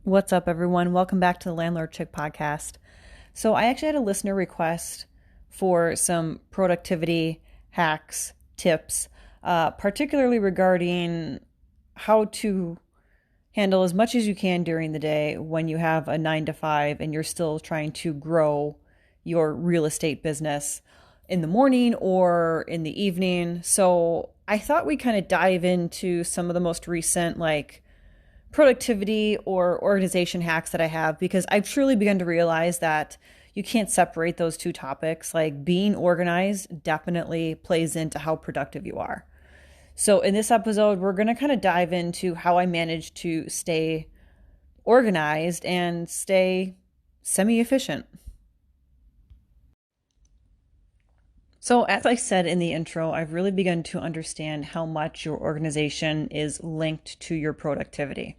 What's up, everyone? Welcome back to the Landlord Chick podcast. So, I actually had a listener request for some productivity hacks, tips, particularly regarding how to handle as much as you can during the day when you have a 9 to 5 and you're still trying to grow your real estate business in the morning or in the evening. So, I thought we kind of dive into some of the most recent, productivity or organization hacks that I have because I've truly begun to realize that you can't separate those two topics. Like being organized definitely plays into how productive you are. So, in this episode, we're going to kind of dive into how I manage to stay organized and stay semi efficient. So, as I said in the intro, I've really begun to understand how much your organization is linked to your productivity.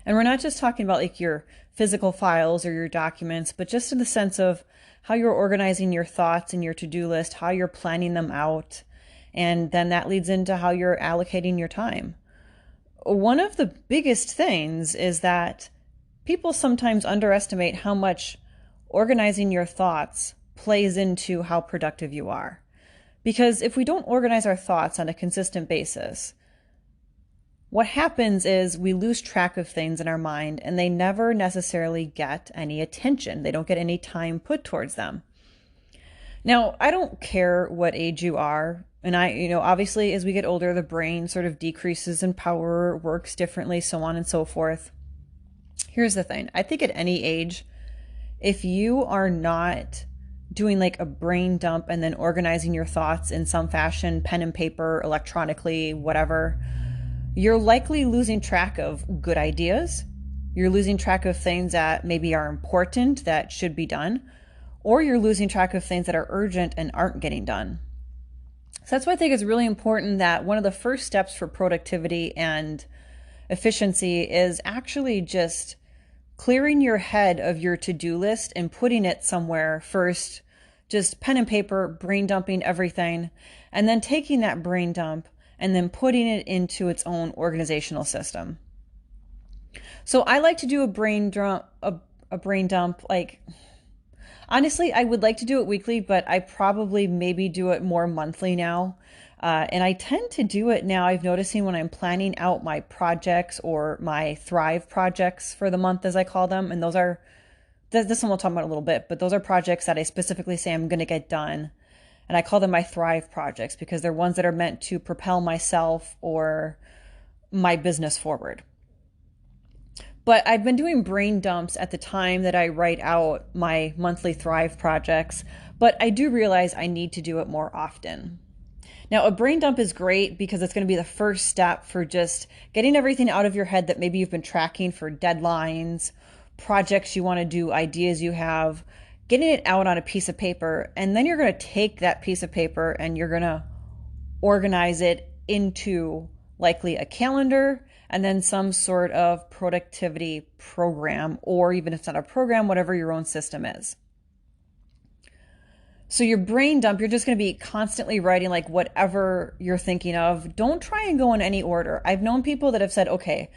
And we're not just talking about like your physical files or your documents, but just in the sense of how you're organizing your thoughts in your to-do list, how you're planning them out, and then that leads into how you're allocating your time. One of the biggest things is that people sometimes underestimate how much organizing your thoughts plays into how productive you are. Because if we don't organize our thoughts on a consistent basis, what happens is we lose track of things in our mind and they never necessarily get any attention. They don't get any time put towards them. Now, I don't care what age you are. And obviously, as we get older, the brain sort of decreases in power, works differently, so on and so forth. Here's the thing. I think at any age, if you are not doing like a brain dump and then organizing your thoughts in some fashion, pen and paper, electronically, whatever, you're likely losing track of good ideas. You're losing track of things that maybe are important that should be done, or you're losing track of things that are urgent and aren't getting done. So that's why I think it's really important that one of the first steps for productivity and efficiency is actually just clearing your head of your to-do list and putting it somewhere first, just pen and paper, brain dumping everything, and then taking that brain dump and then putting it into its own organizational system. So I like to do a brain dump, like honestly, I would like to do it weekly, but I probably maybe do it more monthly now. And I tend to do it now. I've noticing when I'm planning out my projects or my Thrive projects for the month, as I call them. And this one we'll talk about in a little bit, but those are projects that I specifically say I'm going to get done. And I call them my Thrive projects because they're ones that are meant to propel myself or my business forward. But I've been doing brain dumps at the time that I write out my monthly Thrive projects, but I do realize I need to do it more often. Now, a brain dump is great because it's going to be the first step for just getting everything out of your head that maybe you've been tracking for deadlines, projects you want to do, ideas you have, getting it out on a piece of paper. And then you're going to take that piece of paper and you're going to organize it into likely a calendar and then some sort of productivity program, or even if it's not a program, whatever your own system is. So your brain dump, you're just going to be constantly writing like whatever you're thinking of. Don't try and go in any order. I've known people that have said, okay,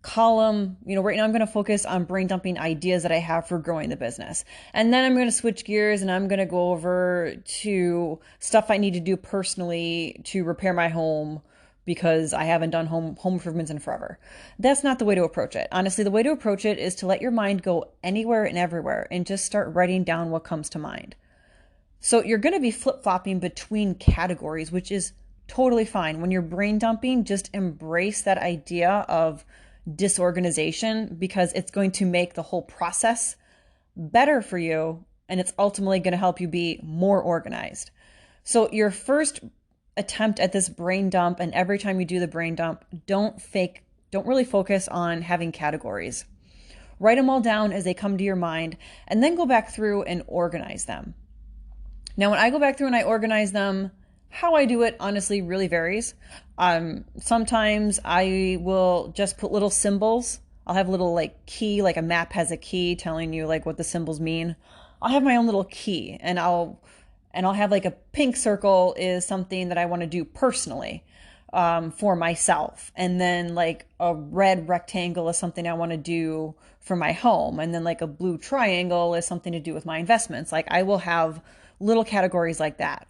column, right now I'm going to focus on brain dumping ideas that I have for growing the business. And then I'm going to switch gears and I'm going to go over to stuff I need to do personally to repair my home because I haven't done home improvements in forever. That's not the way to approach it. Honestly, the way to approach it is to let your mind go anywhere and everywhere and just start writing down what comes to mind. So you're going to be flip-flopping between categories, which is totally fine. When you're brain dumping, just embrace that idea of disorganization because it's going to make the whole process better for you and it's ultimately going to help you be more organized. So your first attempt at this brain dump, and every time you do the brain dump, don't really focus on having categories. Write them all down as they come to your mind and then go back through and organize them. Now, when I go back through and I organize them, how I do it honestly really varies. Sometimes I will just put little symbols. I'll have a little like key, like a map has a key telling you like what the symbols mean. I'll have my own little key and I'll have like a pink circle is something that I want to do personally. for myself. And then like a red rectangle is something I want to do for my home. And then like a blue triangle is something to do with my investments. Like I will have little categories like that.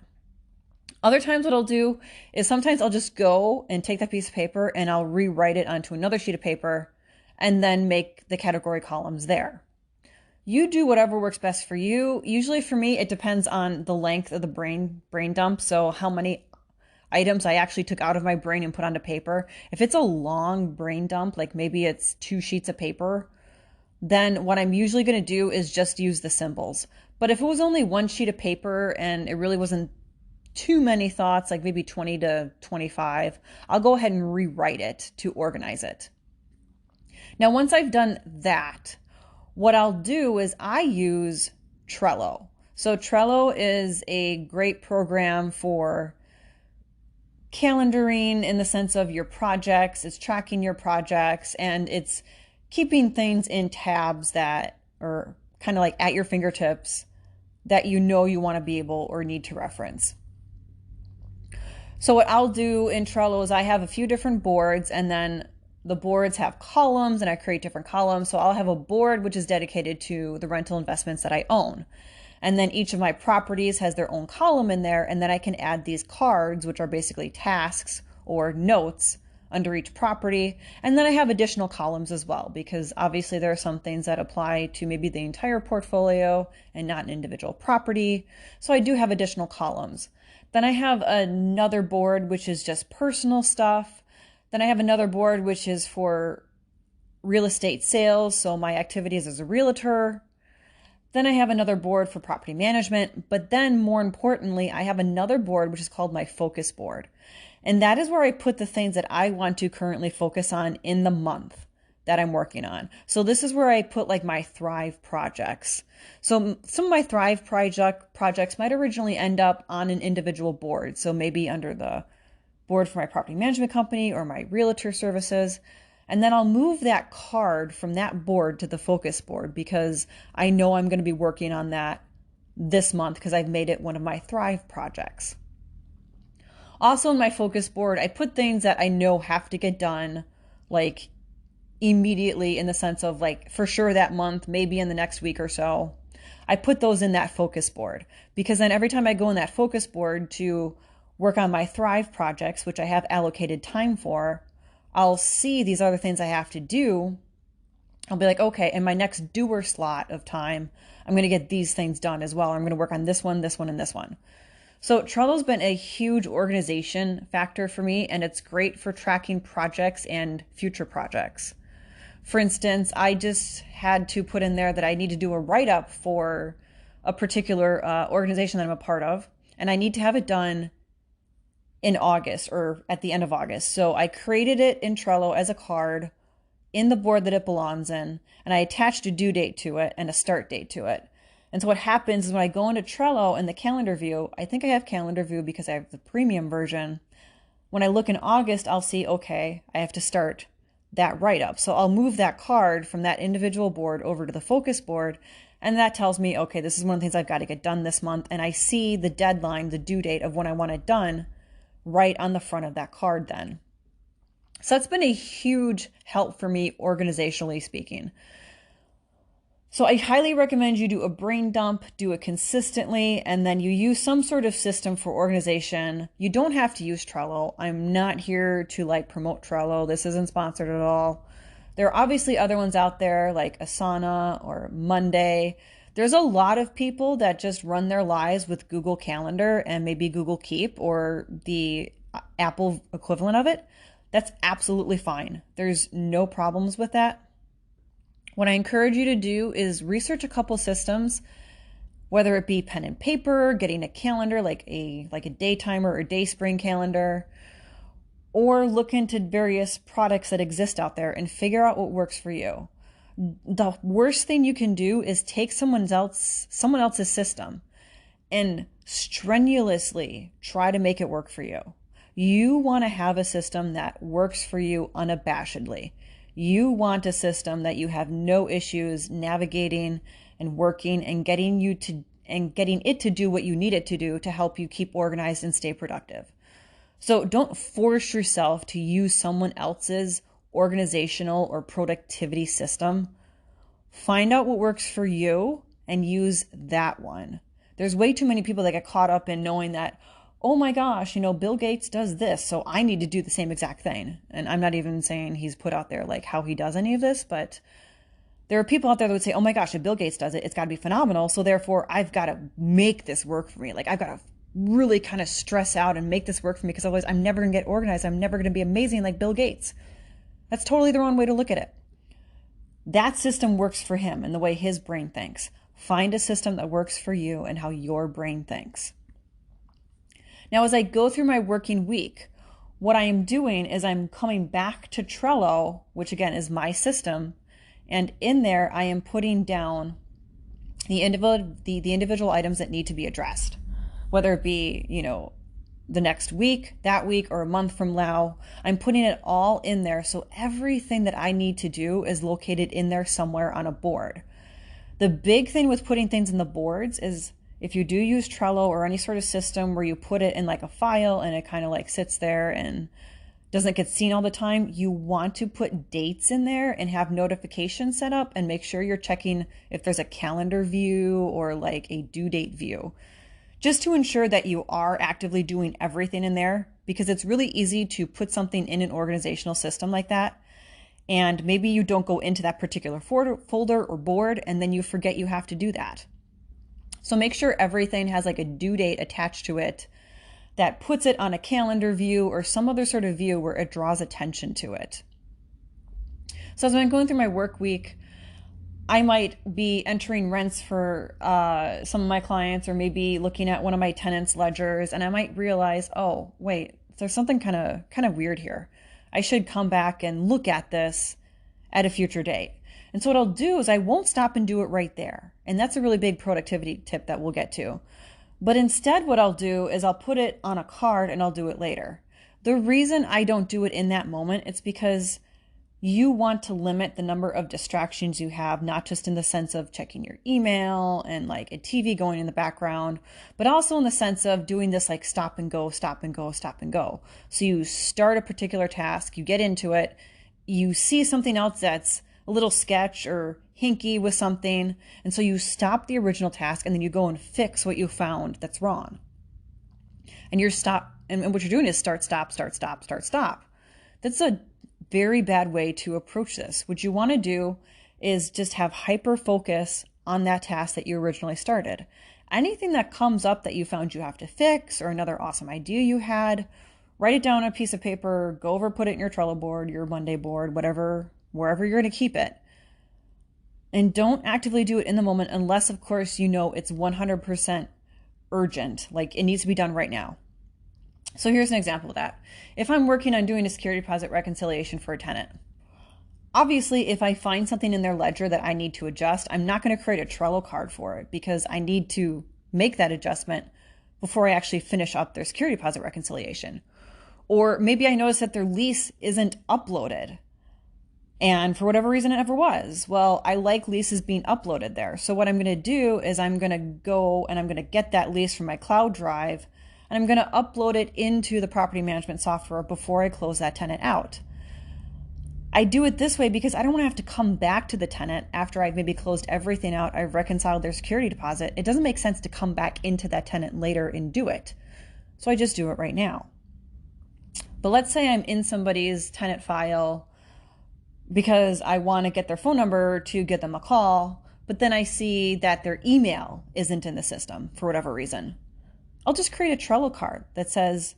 Other times, what I'll do is sometimes I'll just go and take that piece of paper and I'll rewrite it onto another sheet of paper and then make the category columns there. You do whatever works best for you. Usually for me, it depends on the length of the brain dump. So how many items I actually took out of my brain and put onto paper. If it's a long brain dump, like maybe it's 2 sheets of paper, then what I'm usually going to do is just use the symbols. But if it was only 1 sheet of paper and it really wasn't too many thoughts, like maybe 20 to 25, I'll go ahead and rewrite it to organize it. Now, once I've done that, what I'll do is I use Trello. So Trello is a great program for calendaring in the sense of your projects. It's tracking your projects and it's keeping things in tabs that are kind of like at your fingertips that you know you want to be able or need to reference. So what I'll do in Trello is I have a few different boards, and then the boards have columns and I create different columns. So I'll have a board which is dedicated to the rental investments that I own. And then each of my properties has their own column in there. And then I can add these cards, which are basically tasks or notes under each property. And then I have additional columns as well, because obviously there are some things that apply to maybe the entire portfolio and not an individual property. So I do have additional columns. Then I have another board, which is just personal stuff. Then I have another board, which is for real estate sales. So my activities as a realtor. Then I have another board for property management. But then more importantly, I have another board, which is called my focus board. And that is where I put the things that I want to currently focus on in the month that I'm working on. So this is where I put like my Thrive projects. So some of my Thrive projects might originally end up on an individual board. So maybe under the board for my property management company or my realtor services. And then I'll move that card from that board to the focus board because I know I'm going to be working on that this month because I've made it one of my Thrive projects. Also in my focus board, I put things that I know have to get done like immediately, in the sense of like for sure that month, maybe in the next week or so. I put those in that focus board because then every time I go in that focus board to work on my Thrive projects, which I have allocated time for, I'll see these other things I have to do. I'll be like, okay, in my next doer slot of time, I'm going to get these things done as well. I'm going to work on this one, and this one. So Trello's been a huge organization factor for me, and it's great for tracking projects and future projects. For instance, I just had to put in there that I need to do a write-up for a particular organization that I'm a part of, and I need to have it done in August or at the end of August. So I created it in Trello as a card in the board that it belongs in, and I attached a due date to it and a start date to it. And so what happens is when I go into Trello in the calendar view, I think I have calendar view because I have the premium version. When I look in August, I'll see, okay, I have to start that write-up. So I'll move that card from that individual board over to the focus board. And that tells me, okay, this is one of the things I've got to get done this month. And I see the deadline, the due date of when I want it done right on the front of that card then. So that's been a huge help for me organizationally speaking. So I highly recommend you do a brain dump, do it consistently, and then you use some sort of system for organization. You don't have to use Trello. I'm not here to like promote Trello. This isn't sponsored at all. There are obviously other ones out there like Asana or Monday. There's a lot of people that just run their lives with Google Calendar and maybe Google Keep or the Apple equivalent of it. That's absolutely fine. There's no problems with that. What I encourage you to do is research a couple systems, whether it be pen and paper, getting a calendar like a day timer or day spring calendar, or look into various products that exist out there and figure out what works for you. The worst thing you can do is take someone else's system and strenuously try to make it work for you. You want to have a system that works for you unabashedly. You want a system that you have no issues navigating and working and getting it to do what you need it to do to help you keep organized and stay productive. So don't force yourself to use someone else's organizational or productivity system. Find out what works for you and use that one. There's way too many people that get caught up in knowing that, oh my gosh, Bill Gates does this, so I need to do the same exact thing. And I'm not even saying he's put out there like how he does any of this, but there are people out there that would say, oh my gosh, if Bill Gates does it, it's got to be phenomenal. So therefore, I've got to make this work for me. Like I've got to really kind of stress out and make this work for me because otherwise I'm never going to get organized. I'm never going to be amazing like Bill Gates. That's totally the wrong way to look at it. That system works for him and the way his brain thinks. Find a system that works for you and how your brain thinks. Now, as I go through my working week, what I am doing is I'm coming back to Trello, which again is my system. And in there, I am putting down the individual items that need to be addressed, whether it be, the next week, that week, or a month from now. I'm putting it all in there. So everything that I need to do is located in there somewhere on a board. The big thing with putting things in the boards is if you do use Trello or any sort of system where you put it in like a file and it kind of like sits there and doesn't get seen all the time, you want to put dates in there and have notifications set up and make sure you're checking if there's a calendar view or like a due date view, just to ensure that you are actively doing everything in there, because it's really easy to put something in an organizational system like that. And maybe you don't go into that particular folder or board, and then you forget you have to do that. So make sure everything has like a due date attached to it that puts it on a calendar view or some other sort of view where it draws attention to it. So as I'm going through my work week, I might be entering rents for some of my clients, or maybe looking at one of my tenants' ledgers, and I might realize, oh, wait, there's something kind of weird here. I should come back and look at this at a future date. And so what I'll do is I won't stop and do it right there. And that's a really big productivity tip that we'll get to. But instead, what I'll do is I'll put it on a card and I'll do it later. The reason I don't do it in that moment, it's because you want to limit the number of distractions you have, not just in the sense of checking your email and like a TV going in the background, but also in the sense of doing this like stop and go, stop and go, stop and go. So you start a particular task, you get into it, you see something else that's a little sketch or hinky with something, and so you stop the original task and then you go and fix what you found that's wrong. And you're and what you're doing is start, stop, start, stop, start, stop. That's a very bad way to approach this. What you want to do is just have hyper focus on that task that you originally started. Anything that comes up that you found you have to fix, or another awesome idea you had, write it down on a piece of paper, go over, put it in your Trello board, your Monday board, whatever, wherever you're going to keep it. And don't actively do it in the moment unless, of course, it's 100% urgent, like it needs to be done right now. So here's an example of that. If I'm working on doing a security deposit reconciliation for a tenant, obviously, if I find something in their ledger that I need to adjust, I'm not going to create a Trello card for it because I need to make that adjustment before I actually finish up their security deposit reconciliation. Or maybe I notice that their lease isn't uploaded. And for whatever reason, it never was. Well, I like leases being uploaded there. So what I'm going to do is I'm going to go and I'm going to get that lease from my cloud drive, and I'm going to upload it into the property management software before I close that tenant out. I do it this way because I don't want to have to come back to the tenant after I've maybe closed everything out, I've reconciled their security deposit. It doesn't make sense to come back into that tenant later and do it. So I just do it right now. But let's say I'm in somebody's tenant file because I want to get their phone number to get them a call, but then I see that their email isn't in the system for whatever reason. I'll just create a Trello card that says,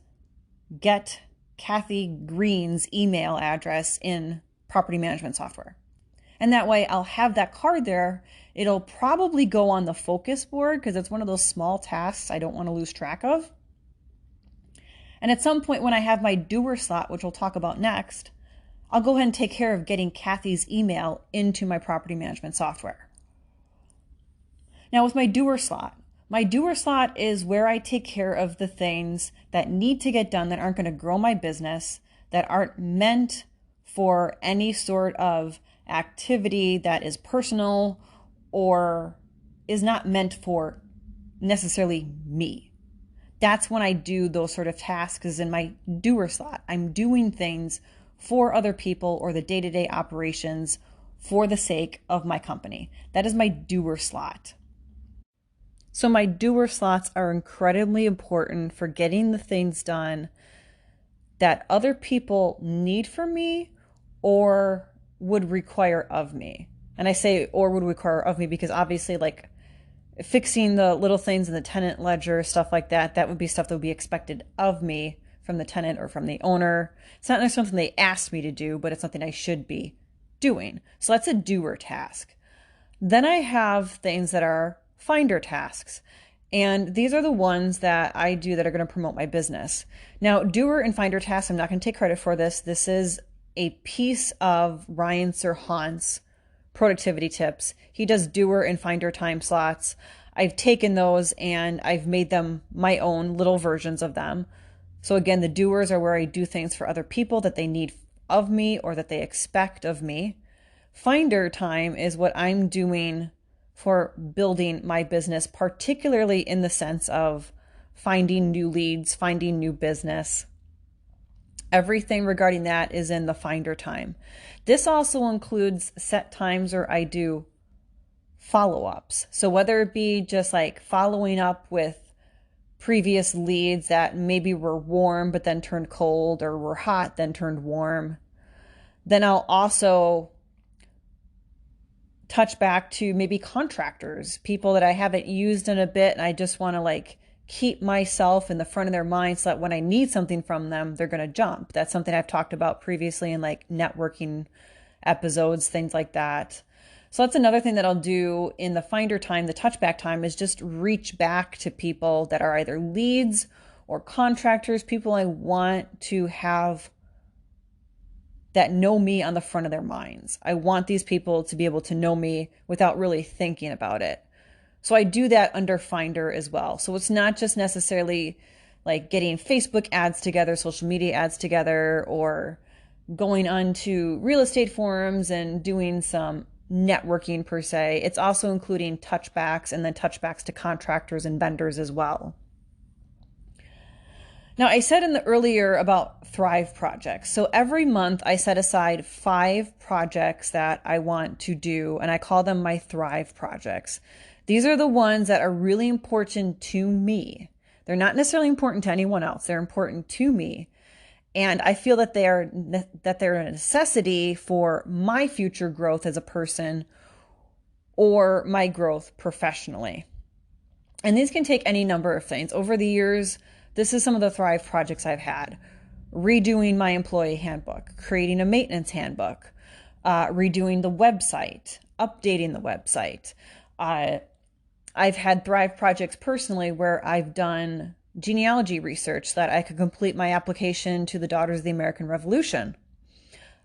get Kathy Green's email address in property management software. And that way I'll have that card there. It'll probably go on the focus board because it's one of those small tasks I don't want to lose track of. And at some point when I have my doer slot, which we'll talk about next, I'll go ahead and take care of getting Kathy's email into my property management software. Now with my doer slot is where I take care of the things that need to get done that aren't going to grow my business, that aren't meant for any sort of activity that is personal or is not meant for necessarily me. that's when I do those sort of tasks, is in my doer slot. I'm doing things for other people or the day-to-day operations for the sake of my company. That is my doer slot. So my doer slots are incredibly important for getting the things done that other people need from me or would require of me. And I say or would require of me because obviously, like, fixing the little things in the tenant ledger, stuff like that, that would be stuff that would be expected of me from the tenant or from the owner. It's not necessarily something they asked me to do, but it's something I should be doing. So that's a doer task. Then I have things that are finder tasks. And these are the ones that I do that are going to promote my business. Now, doer and finder tasks, I'm not going to take credit for this. This is a piece of Ryan Serhant's productivity tips. He does doer and finder time slots. I've taken those and I've made them my own little versions of them. So again, the doers are where I do things for other people that they need of me or that they expect of me. Finder time is what I'm doing for building my business, particularly in the sense of finding new leads, finding new business. Everything regarding that is in the finder time. This also includes set times where I do follow-ups. So whether it be just like following up with previous leads that maybe were warm but then turned cold, or were hot then turned warm, then I'll also touch back to maybe contractors, people that I haven't used in a bit, and I just want to like keep myself in the front of their mind so that when I need something from them, they're going to jump. That's something I've talked about previously in like networking episodes, things like that. So that's another thing that I'll do in the finder time, the touchback time, is just reach back to people that are either leads or contractors, people I want to have that know me on the front of their minds. I want these people to be able to know me without really thinking about it. So I do that under Finder as well. So it's not just necessarily like getting Facebook ads together, social media ads together, or going onto real estate forums and doing some networking per se. It's also including touchbacks and then touchbacks to contractors and vendors as well. Now, I said in the earlier about Thrive projects. So every month I set aside 5 projects that I want to do, and I call them my Thrive projects. These are the ones that are really important to me. They're not necessarily important to anyone else. They're important to me. And I feel that they're a necessity for my future growth as a person or my growth professionally. And these can take any number of things. Over the years, this is some of the Thrive projects I've had. Redoing my employee handbook, creating a maintenance handbook, redoing the website, updating the website. I've had Thrive projects personally where I've done genealogy research so that I could complete my application to the Daughters of the American Revolution.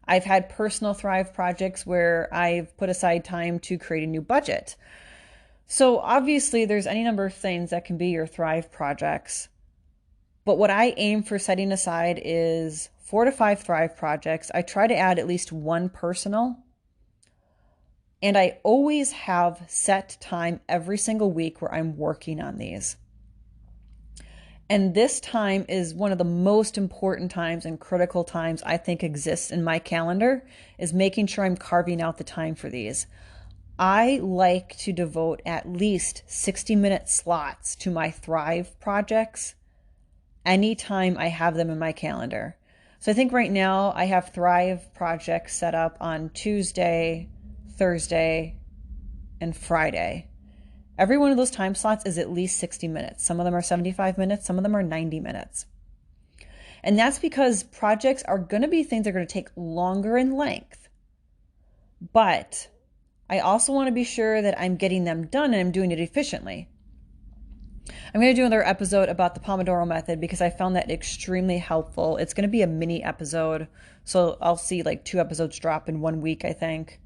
I've had personal Thrive projects where I've put aside time to create a new budget. So obviously there's any number of things that can be your Thrive projects. But what I aim for setting aside is 4 to 5 Thrive projects. I try to add at least one personal. And I always have set time every single week where I'm working on these. And this time is one of the most important times and critical times I think exists in my calendar, is making sure I'm carving out the time for these. I like to devote at least 60-minute slots to my Thrive projects anytime I have them in my calendar. So I think right now I have Thrive projects set up on Tuesday, Thursday, and Friday. Every one of those time slots is at least 60 minutes. Some of them are 75 minutes, some of them are 90 minutes. And that's because projects are going to be things that are going to take longer in length. But I also want to be sure that I'm getting them done and I'm doing it efficiently. I'm going to do another episode about the Pomodoro method because I found that extremely helpful. It's going to be a mini episode, so I'll see like 2 episodes drop in 1 week, I think.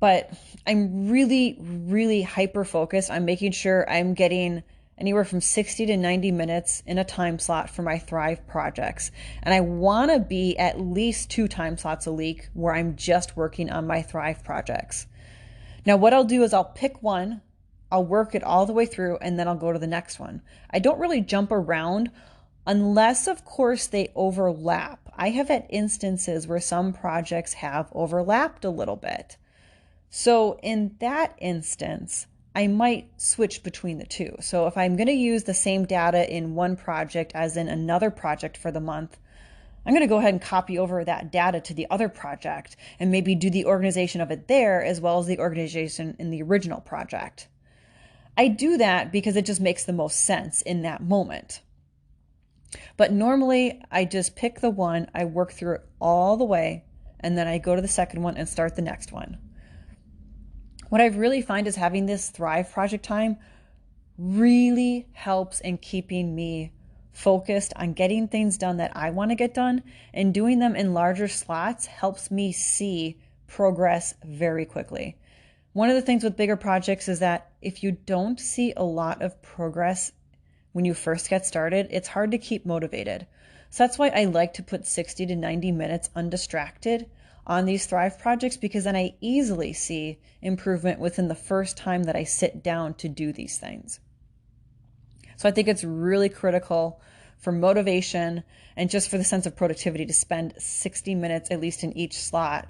But I'm really, really hyper-focused on making sure I'm getting anywhere from 60 to 90 minutes in a time slot for my Thrive projects. And I want to be at least 2 time slots a week where I'm just working on my Thrive projects. Now, what I'll do is I'll pick one, I'll work it all the way through and then I'll go to the next one. I don't really jump around unless, of course, they overlap. I have had instances where some projects have overlapped a little bit. So in that instance, I might switch between the two. So if I'm going to use the same data in one project as in another project for the month, I'm going to go ahead and copy over that data to the other project and maybe do the organization of it there as well as the organization in the original project. I do that because it just makes the most sense in that moment. But normally I just pick the one, I work through it all the way, and then I go to the second one and start the next one. What I really find is having this Thrive project time really helps in keeping me focused on getting things done that I want to get done, and doing them in larger slots helps me see progress very quickly. One of the things with bigger projects is that if you don't see a lot of progress when you first get started, it's hard to keep motivated. So that's why I like to put 60 to 90 minutes undistracted on these Thrive projects, because then I easily see improvement within the first time that I sit down to do these things. So I think it's really critical for motivation and just for the sense of productivity to spend 60 minutes at least in each slot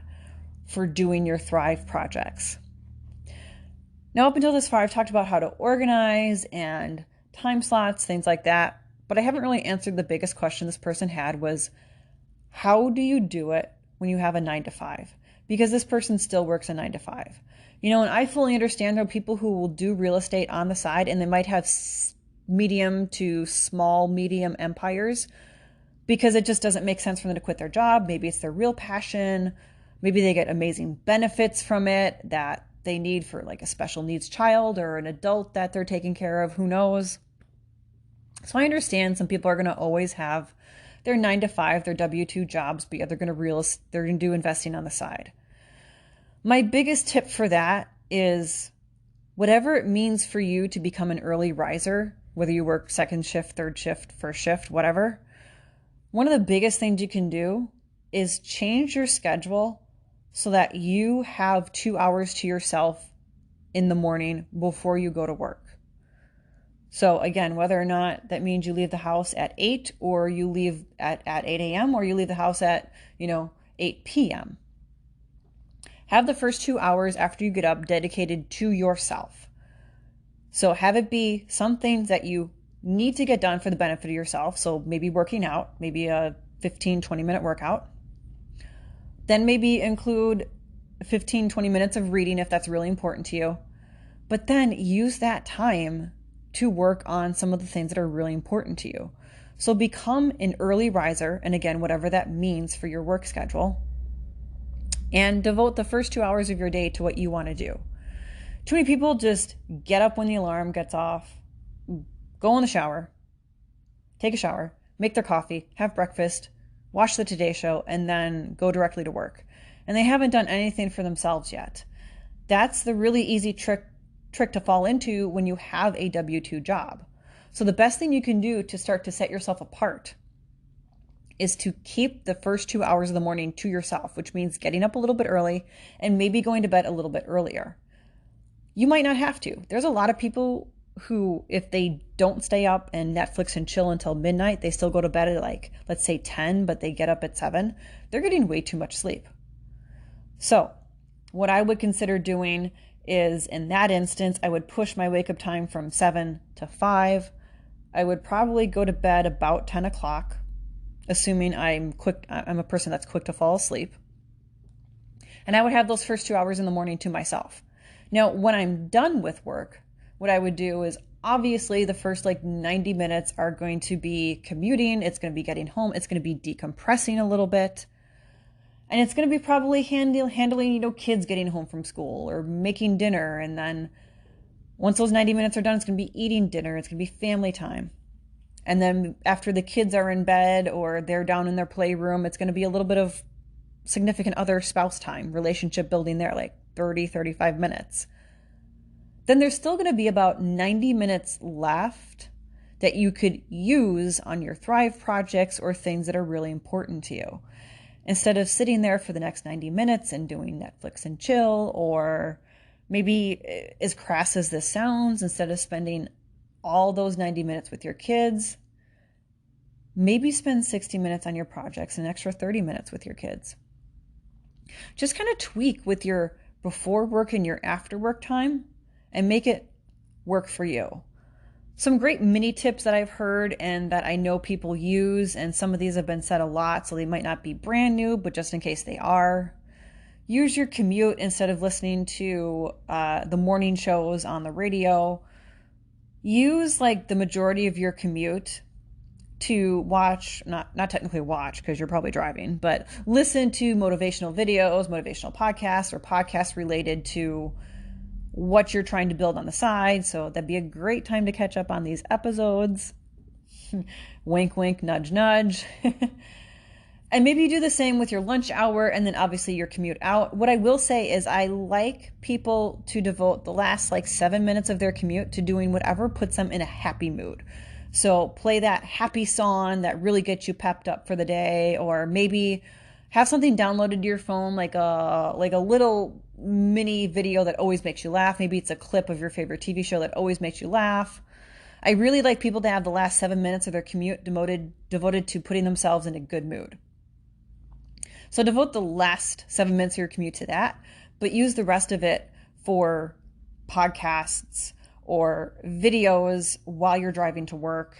for doing your Thrive projects. Now, up until this far, I've talked about how to organize and time slots, things like that, but I haven't really answered the biggest question this person had was, how do you do it when you have a 9 to 5? Because this person still works a 9 to 5. And I fully understand there are people who will do real estate on the side and they might have medium to small, medium empires because it just doesn't make sense for them to quit their job. Maybe it's their real passion. Maybe they get amazing benefits from it that they need for like a special needs child or an adult that they're taking care of. Who knows? So I understand some people are going to always have their 9 to 5, their W-2 jobs, but they're going to do investing on the side. My biggest tip for that is whatever it means for you to become an early riser, whether you work second shift, third shift, first shift, whatever. One of the biggest things you can do is change your schedule so that you have 2 hours to yourself in the morning before you go to work. So again, whether or not that means you leave the house at 8 or you leave at 8 a.m. or you leave the house at, 8 p.m. Have the first 2 hours after you get up dedicated to yourself. So have it be something that you need to get done for the benefit of yourself. So maybe working out, maybe a 15, 20-minute workout. Then maybe include 15, 20 minutes of reading if that's really important to you. But then use that time to work on some of the things that are really important to you. So become an early riser, and again, whatever that means for your work schedule, and devote the first 2 hours of your day to what you want to do. Too many people just get up when the alarm gets off, go in the shower, take a shower, make their coffee, have breakfast, watch the Today Show, and then go directly to work. And they haven't done anything for themselves yet. That's the really easy trick to fall into when you have a W-2 job. So the best thing you can do to start to set yourself apart is to keep the first 2 hours of the morning to yourself, which means getting up a little bit early and maybe going to bed a little bit earlier. You might not have to. There's a lot of people who, if they don't stay up and Netflix and chill until midnight, they still go to bed at let's say 10, but they get up at 7. They're getting way too much sleep. So what I would consider doing is, in that instance, I would push my wake up time from 7 to 5. I would probably go to bed about 10 o'clock, assuming I'm a person that's quick to fall asleep. And I would have those first 2 hours in the morning to myself. Now, when I'm done with work, what I would do is obviously the first 90 minutes are going to be commuting. It's going to be getting home. It's going to be decompressing a little bit. And it's going to be probably handling, kids getting home from school or making dinner. And then once those 90 minutes are done, it's going to be eating dinner. It's going to be family time. And then after the kids are in bed or they're down in their playroom, it's going to be a little bit of significant other spouse time, relationship building there, 30, 35 minutes. Then there's still going to be about 90 minutes left that you could use on your Thrive projects or things that are really important to you. Instead of sitting there for the next 90 minutes and doing Netflix and chill or Maybe, as crass as this sounds, instead of spending all those 90 minutes with your kids, maybe spend 60 minutes on your projects and an extra 30 minutes with your kids. Just kind of tweak with your before work and your after work time and make it work for you. Some great mini tips that I've heard and that I know people use, and some of these have been said a lot, so they might not be brand new, but just in case they are. Use your commute instead of listening to the morning shows on the radio. Use like the majority of your commute to watch, not technically watch because you're probably driving, but listen to motivational videos, motivational podcasts, or podcasts related to what you're trying to build on the side. So that'd be a great time to catch up on these episodes. Wink, wink, nudge, nudge. And maybe you do the same with your lunch hour and then obviously your commute out. What I will say is I like people to devote the last like 7 minutes of their commute to doing whatever puts them in a happy mood. So play that happy song that really gets you pepped up for the day, or maybe have something downloaded to your phone, like a little mini video that always makes you laugh. Maybe it's a clip of your favorite TV show that always makes you laugh. I really like people to have the last 7 minutes of their commute devoted to putting themselves in a good mood. So devote the last 7 minutes of your commute to that, but use the rest of it for podcasts or videos while you're driving to work.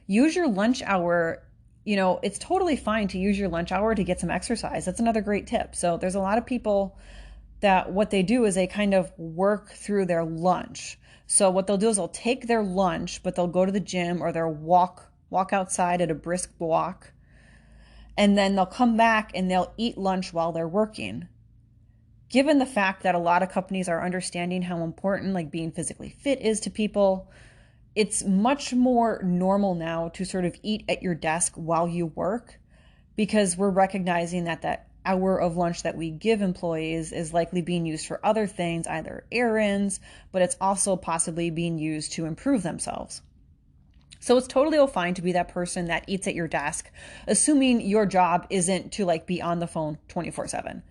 Use your lunch hour. It's totally fine to use your lunch hour to get some exercise. That's another great tip. So there's a lot of people that what they do is they kind of work through their lunch. So what they'll do is they'll take their lunch, but they'll go to the gym or they'll walk outside at a brisk walk. And then they'll come back and they'll eat lunch while they're working. Given the fact that a lot of companies are understanding how important like being physically fit is to people, it's much more normal now to sort of eat at your desk while you work, because we're recognizing that hour of lunch that we give employees is likely being used for other things, either errands, but it's also possibly being used to improve themselves. So it's totally fine to be that person that eats at your desk, assuming your job isn't to like be on the phone 24/7.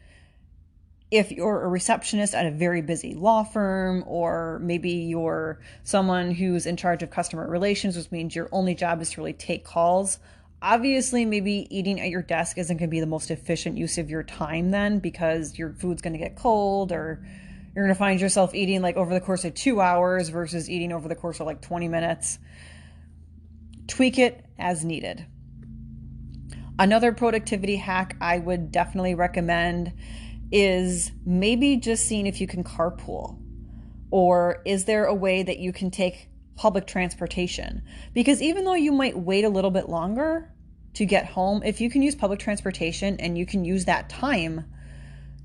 If you're a receptionist at a very busy law firm, or maybe you're someone who's in charge of customer relations, which means your only job is to really take calls, obviously maybe eating at your desk isn't going to be the most efficient use of your time then, because your food's going to get cold, or you're going to find yourself eating like over the course of 2 hours versus eating over the course of like 20 minutes. Tweak it as needed. Another productivity hack I would definitely recommend is maybe just seeing if you can carpool, or is there a way that you can take public transportation? Because even though you might wait a little bit longer to get home, if you can use public transportation and you can use that time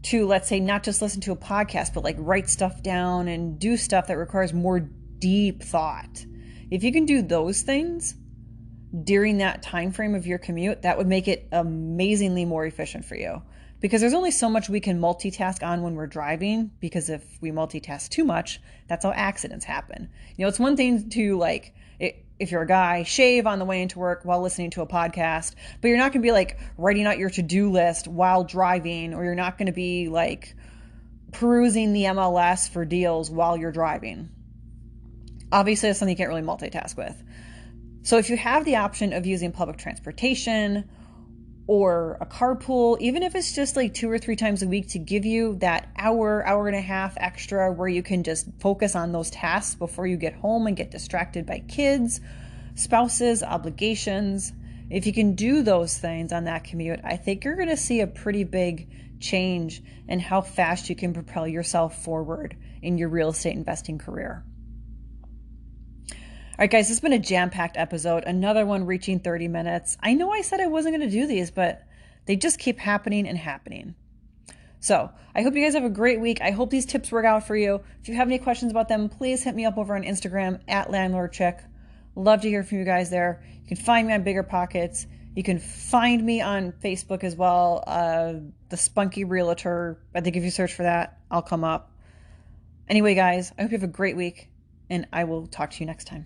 to, let's say, not just listen to a podcast, but like write stuff down and do stuff that requires more deep thought. If you can do those things during that time frame of your commute, that would make it amazingly more efficient for you. Because there's only so much we can multitask on when we're driving, because if we multitask too much, that's how accidents happen. It's one thing to like, if you're a guy, shave on the way into work while listening to a podcast, but you're not going to be like writing out your to-do list while driving, or you're not going to be like perusing the MLS for deals while you're driving. Obviously, that's something you can't really multitask with. So if you have the option of using public transportation or a carpool, even if it's just like 2 or 3 times a week to give you that hour and a half extra where you can just focus on those tasks before you get home and get distracted by kids, spouses, obligations. If you can do those things on that commute, I think you're going to see a pretty big change in how fast you can propel yourself forward in your real estate investing career. All right, guys, this has been a jam-packed episode. Another one reaching 30 minutes. I know I said I wasn't going to do these, but they just keep happening and happening. So I hope you guys have a great week. I hope these tips work out for you. If you have any questions about them, please hit me up over on Instagram at LandlordChick. Love to hear from you guys there. You can find me on BiggerPockets. You can find me on Facebook as well. The Spunky Realtor. I think if you search for that, I'll come up. Anyway, guys, I hope you have a great week, and I will talk to you next time.